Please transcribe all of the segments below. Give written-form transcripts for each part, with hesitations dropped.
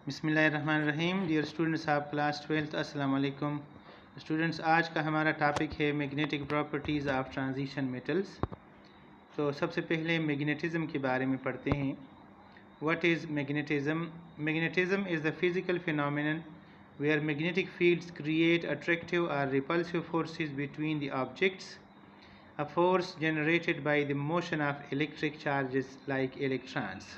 बिस्मिल्लाहिर्रहमानिर्रहीम। Dear students of class 12th, अस्सलाम वालेकुम। स्टूडेंट्स, आज का हमारा टॉपिक है magnetic properties of transition metals. तो सबसे पहले मैग्नेटिज़म के बारे में पढ़ते हैं। What is magnetism? Magnetism is the physical phenomenon where magnetic fields create attractive or repulsive forces between the objects, a force generated by the motion of electric charges like electrons.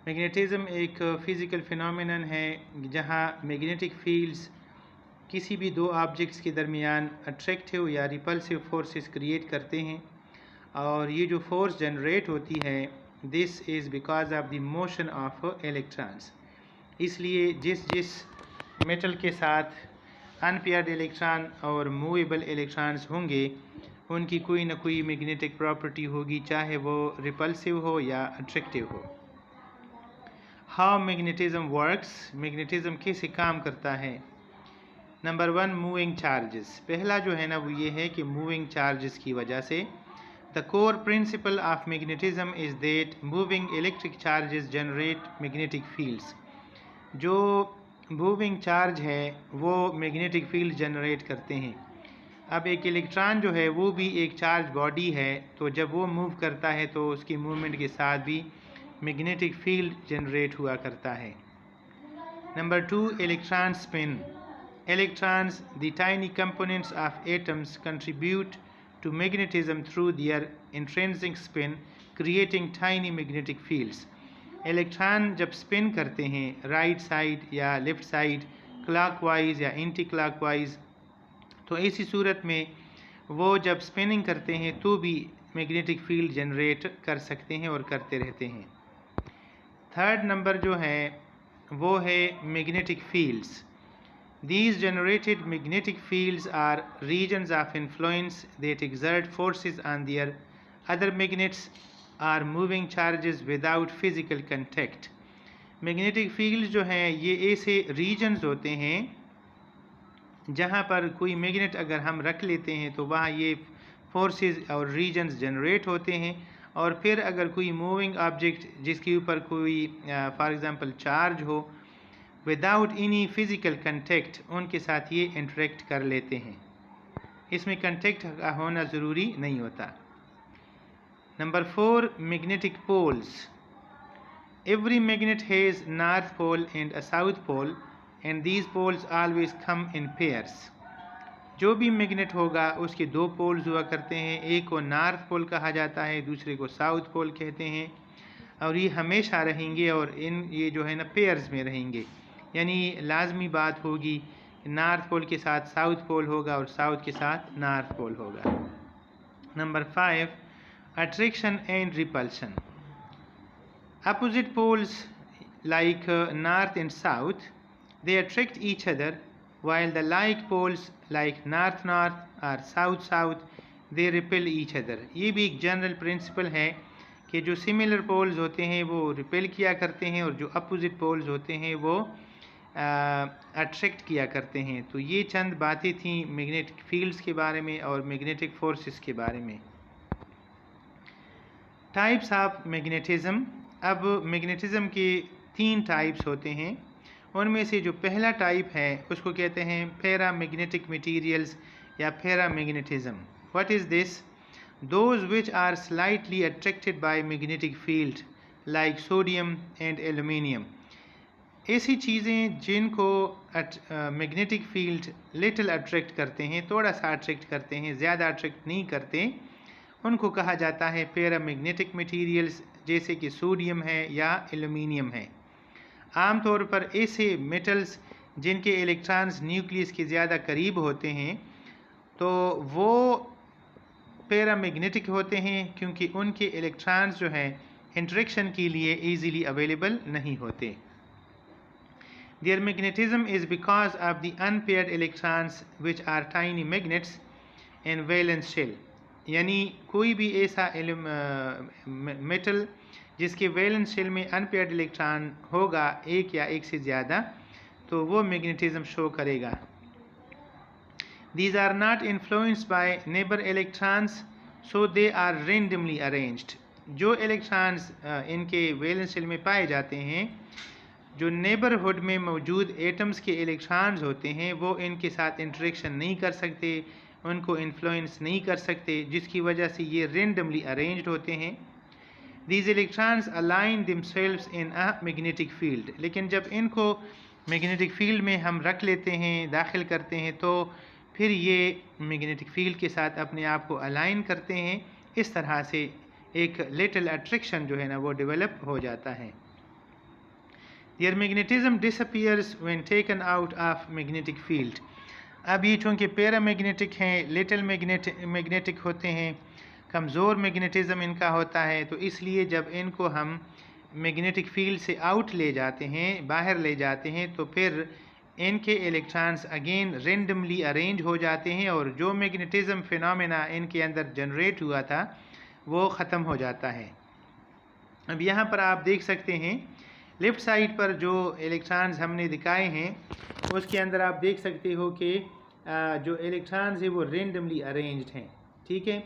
Magnetism एक physical phenomenon है जहाँ magnetic fields किसी भी दो objects के दरमियान attractive या repulsive forces create करते हैं, और ये जो फोर्स जनरेट होती है this is because of the motion of electrons. इसलिए जिस मेटल के साथ अनपेयर्ड इलेक्ट्रॉन और मूवेबल इलेक्ट्रॉन्स होंगे उनकी कोई ना कोई मैग्नेटिक प्रॉपर्टी होगी, चाहे वो रिपल्सिव हो या अट्रैक्टिव हो। How magnetism works? मैग्नेटिज़म कैसे काम करता है? Number 1, moving charges. पहला जो है ना वो ये है कि मूविंग चार्जेस की वजह से the core principle of magnetism is that moving electric charges generate magnetic fields. जो मूविंग चार्ज है वो मैग्नेटिक फील्ड जनरेट करते हैं। अब एक इलेक्ट्रॉन जो है वो भी एक चार्ज बॉडी है, तो जब वो मूव करता है तो उसकी मूवमेंट के साथ भी मैग्नेटिक फील्ड जनरेट हुआ करता है। Number 2, electron spin. Electrons, the tiny components of atoms, contribute to magnetism through their intrinsic spin, creating tiny magnetic fields. Electron जब स्पिन करते हैं राइट साइड या लेफ़्ट साइड, क्लॉकवाइज या एंटी क्लॉकवाइज, तो ऐसी सूरत में वो जब स्पिनिंग करते हैं तो भी मैग्नेटिक फील्ड जनरेट कर सकते हैं और करते रहते हैं। थर्ड नंबर जो है वो है magnetic fields. These generated magnetic fields are regions of influence that exert forces on their other magnets or moving charges without physical contact. Magnetic fields जो हैं ये ऐसे regions होते हैं जहाँ पर कोई मैग्नेट अगर हम रख लेते हैं तो वहाँ ये forces और regions generate होते हैं, और फिर अगर कोई मूविंग ऑब्जेक्ट जिसके ऊपर कोई फॉर एग्ज़ाम्पल चार्ज हो विदाउट एनी फिज़िकल कंटेक्ट उनके साथ ये इंटरेक्ट कर लेते हैं। इसमें कंटेक्ट का होना ज़रूरी नहीं होता। Number 4, magnetic poles. Every magnet has north pole and a south pole and these poles always come in pairs. जो भी मैग्नेट होगा उसके दो पोल्स हुआ करते हैं, एक को नॉर्थ पोल कहा जाता है, दूसरे को साउथ पोल कहते हैं, और ये हमेशा रहेंगे और ये जो है ना पेयर्स में रहेंगे। यानी लाजमी बात होगी नॉर्थ पोल के साथ साउथ पोल होगा और साउथ के साथ नॉर्थ पोल होगा। Number 5, attraction and repulsion. Opposite poles like north and south they attract each other, while the like poles like north north or south south they repel each other. ये भी एक general principle है कि जो similar poles होते हैं वो repel किया करते हैं और जो अपोजिट पोल्स होते हैं वो अट्रैक्ट किया करते हैं। तो ये चंद बातें थी मैग्नेटिक फील्ड्स के बारे में और मैग्नेटिक फोर्सेस के बारे में। Types of magnetism. अब मैग्नेटिज़म के 3 टाइप्स होते हैं। उनमें से जो पहला टाइप है उसको कहते हैं पैरामैग्नेटिक मटीरियल्स या paramagnetism. What is this? Those which are slightly attracted by magnetic field like sodium and aluminium. ऐसी चीज़ें जिनको मैग्नेटिक फील्ड लिटिल अट्रैक्ट करते हैं, थोड़ा सा अट्रैक्ट करते हैं, ज़्यादा अट्रैक्ट नहीं करते, उनको कहा जाता है पैरामैग्नेटिक मटीरियल्स, जैसे कि सोडियम है या एल्यूमिनियम है। आमतौर पर ऐसे मेटल्स जिनके इलेक्ट्रॉन्स न्यूक्लियस के ज़्यादा करीब होते हैं तो वो पैरामैग्नेटिक होते हैं क्योंकि उनके इलेक्ट्रॉन्स जो हैं इंटरेक्शन के लिए ईजीली अवेलेबल नहीं होते। Their magnetism is because of the unpaired electrons which are tiny magnets in valence shell. यानी कोई भी ऐसा मेटल जिसके वैलेंस शेल में अनपेयर्ड इलेक्ट्रॉन होगा एक या एक से ज़्यादा, तो वो मैग्नेटिज्म शो करेगा। These are not influenced by neighbor electrons, so they are randomly arranged. जो इलेक्ट्रॉन्स इनके वैलेंस शेल में पाए जाते हैं जो नेबरहुड में मौजूद एटम्स के इलेक्ट्रॉन्स होते हैं वो इनके साथ इंटरेक्शन नहीं कर सकते, उनको इन्फ्लुएंस नहीं कर सकते, जिसकी वजह से ये रेंडमली अरेंज्ड होते हैं। These electrons align themselves in a magnetic field, लेकिन जब इनको मैग्नेटिक फील्ड में हम रख लेते हैं, दाखिल करते हैं, तो फिर ये मैग्नेटिक फील्ड के साथ अपने आप को अलाइन करते हैं। इस तरह से एक लिटिल अट्रैक्शन जो है ना वो डेवलप हो जाता है। Their magnetism disappears when taken out of magnetic field. अब ये चूँकि पैरामैग्नेटिक हैं, लिटिल मैग्नेटिक होते हैं, कमज़ोर मैग्नेटिज़म इनका होता है, तो इसलिए जब इनको हम मैग्नेटिक फील्ड से आउट ले जाते हैं, बाहर ले जाते हैं, तो फिर इनके इलेक्ट्रॉन्स अगेन रेंडमली अरेंज हो जाते हैं और जो मैग्नेटिज़म फिनोमेना इनके अंदर जनरेट हुआ था वो ख़त्म हो जाता है। अब यहाँ पर आप देख सकते हैं लेफ़्ट साइड पर जो इलेक्ट्रॉन्स हमने दिखाए हैं उसके अंदर आप देख सकते हो कि जो इलेक्ट्रॉन्स है वो रेंडमली अरेंज्ड हैं, ठीक है।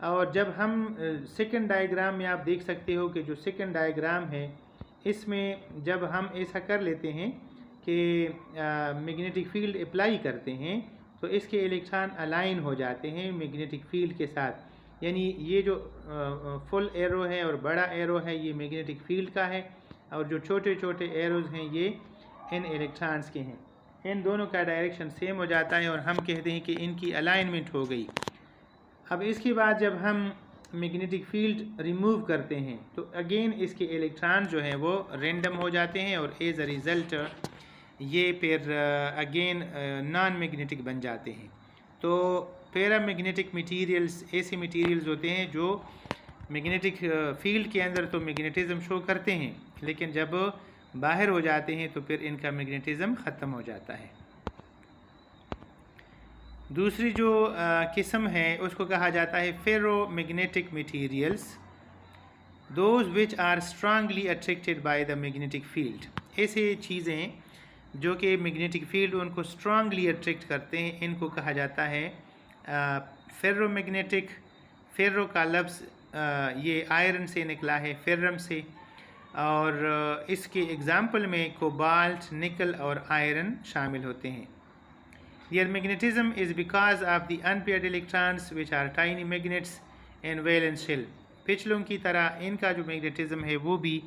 और जब हम सेकंड डायग्राम में आप देख सकते हो कि जो सेकंड डायग्राम है इसमें जब हम ऐसा कर लेते हैं कि मैग्नेटिक फील्ड अप्लाई करते हैं तो इसके इलेक्ट्रॉन अलाइन हो जाते हैं मैग्नेटिक फील्ड के साथ। यानी ये जो फुल एरो है और बड़ा एरो है ये मैग्नेटिक फील्ड का है और जो छोटे छोटे एरोज़ हैं ये इन इलेक्ट्रॉन्स के हैं। इन दोनों का डायरेक्शन सेम हो जाता है और हम कहते हैं कि इनकी अलाइनमेंट हो गई। अब इसके बाद जब हम मैग्नेटिक फील्ड रिमूव करते हैं तो अगेन इसके इलेक्ट्रॉन जो हैं वो रेंडम हो जाते हैं और एज अ रिज़ल्ट ये फिर अगेन नॉन मैग्नेटिक बन जाते हैं। तो पैरामैग्नेटिक मटीरियल्स ऐसे मटीरियल्स होते हैं जो मैग्नेटिक फील्ड के अंदर तो मैग्नेटिज़म शो करते हैं लेकिन जब बाहर हो जाते हैं तो फिर इनका मैग्नेटिज़म ख़त्म हो जाता है। दूसरी जो किस्म है उसको कहा जाता है ferromagnetic materials, those which are strongly attracted by the magnetic field. ऐसे चीज़ें जो कि मैग्नेटिक फील्ड उनको स्ट्रांगली अट्रैक्ट करते हैं इनको कहा जाता है फेरोमैग्नेटिक। फेरो का लफ्ज़ ये आयरन से निकला है, फेरम से, और इसके एग्ज़ाम्पल में कोबाल्ट, निकल और आयरन शामिल होते हैं। Their magnetism is because of the unpaired electrons which are tiny magnets in valence shell. पिछलों की तरह इनका जो मैग्नेटिज्म है वो भी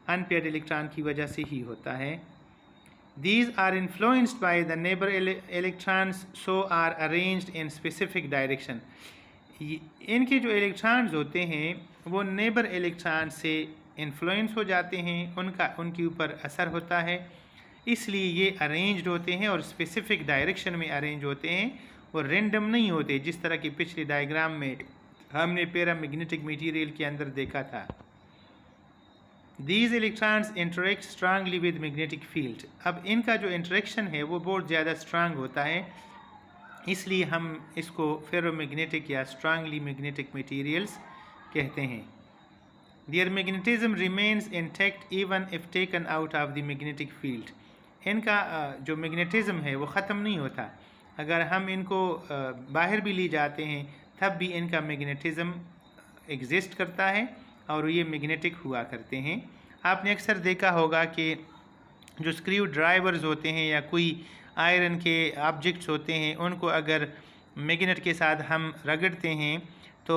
अनपेयर्ड इलेक्ट्रॉन की वजह से ही होता है। These are influenced by the neighbor electrons, so are arranged in specific direction. इनके जो इलेक्ट्रॉन्स होते हैं वो नेबर इलेक्ट्रॉन से इन्फ्लुएंस हो जाते हैं, उनके ऊपर असर होता है, इसलिए ये अरेंज्ड होते हैं और स्पेसिफिक डायरेक्शन में अरेंज होते हैं और रेंडम नहीं होते, जिस तरह की पिछले डायग्राम में हमने पैरामैग्नेटिक मटेरियल के अंदर देखा था। These electrons interact strongly with magnetic field. अब इनका जो इंटरेक्शन है वो बहुत ज़्यादा स्ट्रांग होता है, इसलिए हम इसको फेरोमैग्नेटिक या स्ट्रांगली मैग्नेटिक मटेरियल्स कहते हैं। Their magnetism remains intact even if taken out of the magnetic field. इनका जो मैग्नेटिज्म है वो ख़त्म नहीं होता, अगर हम इनको बाहर भी ले जाते हैं तब भी इनका मैग्नेटिज्म एग्जिस्ट करता है और ये मैग्नेटिक हुआ करते हैं। आपने अक्सर देखा होगा कि जो स्क्रू ड्राइवर्स होते हैं या कोई आयरन के ऑब्जेक्ट्स होते हैं उनको अगर मैग्नेट के साथ हम रगड़ते हैं तो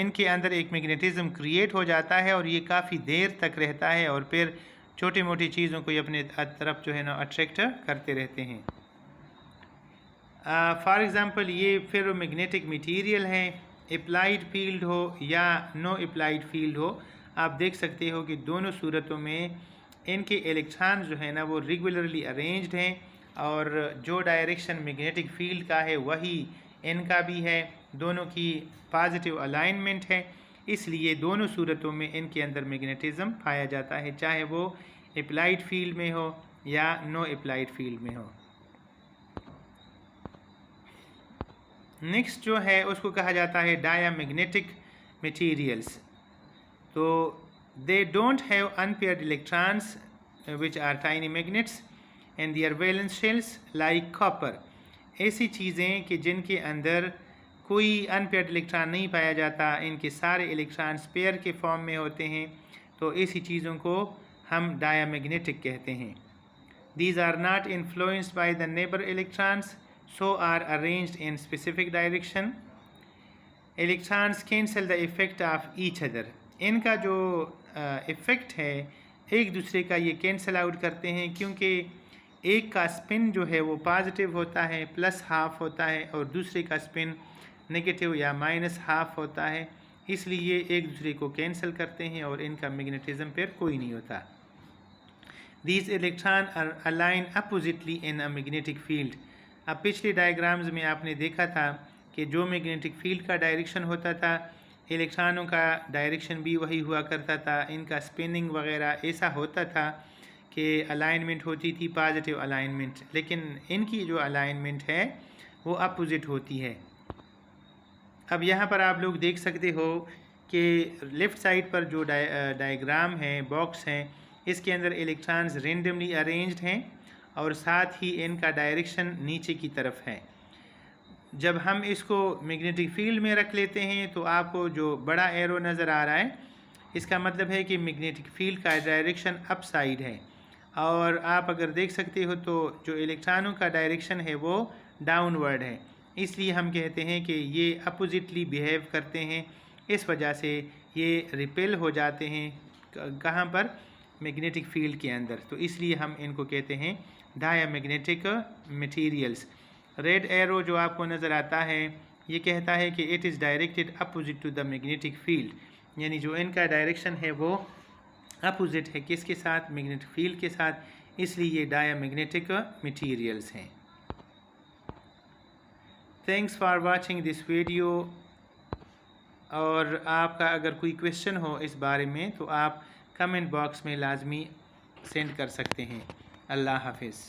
इनके अंदर एक मैग्नेटिज्म क्रिएट हो जाता है और ये काफ़ी देर तक रहता है और फिर छोटी मोटी चीज़ों को ये अपने तरफ जो है ना अट्रैक्ट करते रहते हैं। फॉर एग्ज़ाम्पल ये फेरोमैग्नेटिक मटेरियल है, अप्लाइड फील्ड हो या नो अप्लाइड फील्ड हो, आप देख सकते हो कि दोनों सूरतों में इनके इलेक्ट्रॉन जो है ना वो रेगुलरली अरेंज्ड हैं और जो डायरेक्शन मैग्नेटिक फील्ड का है वही इनका भी है, दोनों की पॉजिटिव अलाइनमेंट है, इसलिए दोनों सूरतों में इनके अंदर मैग्नेटिज्म पाया जाता है, चाहे वो अप्लाइड फील्ड में हो या नो अप्लाइड फील्ड में हो। नेक्स्ट जो है उसको कहा जाता है डायामैग्नेटिक मटेरियल्स। तो they don't have unpaired electrons which are tiny magnets and their valence shells like copper. ऐसी चीज़ें कि जिनके अंदर कोई अनपेयर्ड इलेक्ट्रॉन नहीं पाया जाता, इनके सारे इलेक्ट्रॉन्स पेयर के फॉर्म में होते हैं, तो ऐसी चीज़ों को हम डायामैग्नेटिक कहते हैं। These are not influenced by the neighbor electrons, so are arranged in specific direction. Electrons cancel the effect of each other. इनका जो इफ़ेक्ट है एक दूसरे का ये कैंसल आउट करते हैं, क्योंकि एक का स्पिन जो है वो पॉजिटिव होता है प्लस हाफ होता है और दूसरे का स्पिन नेगेटिव या माइनस हाफ होता है, इसलिए एक दूसरे को कैंसिल करते हैं और इनका मैग्नेटिज्म पर कोई नहीं होता। These electrons are aligned oppositely in a magnetic field. अब पिछले डायग्राम्स में आपने देखा था कि जो मैग्नेटिक फील्ड का डायरेक्शन होता था, इलेक्ट्रॉनों का डायरेक्शन भी वही हुआ करता था। इनका स्पिनिंग वगैरह ऐसा होता था कि अलाइनमेंट होती थी पॉजिटिव अलाइनमेंट, लेकिन इनकी जो अलाइनमेंट है वो अपोजिट होती है। अब यहाँ पर आप लोग देख सकते हो कि लेफ़्ट साइड पर जो डायग्राम है, बॉक्स है, इसके अंदर इलेक्ट्रॉन्स रेंडमली अरेंज्ड हैं और साथ ही इनका डायरेक्शन नीचे की तरफ है। जब हम इसको मैग्नेटिक फील्ड में रख लेते हैं तो आपको जो बड़ा एरो नज़र आ रहा है, इसका मतलब है कि मैग्नेटिक फील्ड का डायरेक्शन अप साइड है। और आप अगर देख सकते हो तो जो इलेक्ट्रॉनों का डायरेक्शन है वो डाउनवर्ड है, इसलिए हम कहते हैं कि ये अपोजिटली बिहेव करते हैं। इस वजह से ये रिपेल हो जाते हैं कहाँ पर, मैग्नेटिक फील्ड के अंदर, तो इसलिए हम इनको कहते हैं डायामैग्नेटिक मटेरियल्स। रेड एरो जो आपको नज़र आता है ये कहता है कि it is directed opposite to the magnetic field, यानी जो इनका डायरेक्शन है वो अपोजिट है किसके साथ, मैग्नेटिक फील्ड के साथ, इसलिए ये डायामैग्नेटिक मटेरियल्स हैं। Thanks for watching this video. और आपका अगर कोई क्वेश्चन हो इस बारे में तो आप कमेंट बॉक्स में लाजमी सेंड कर सकते हैं। अल्लाह हाफिज़।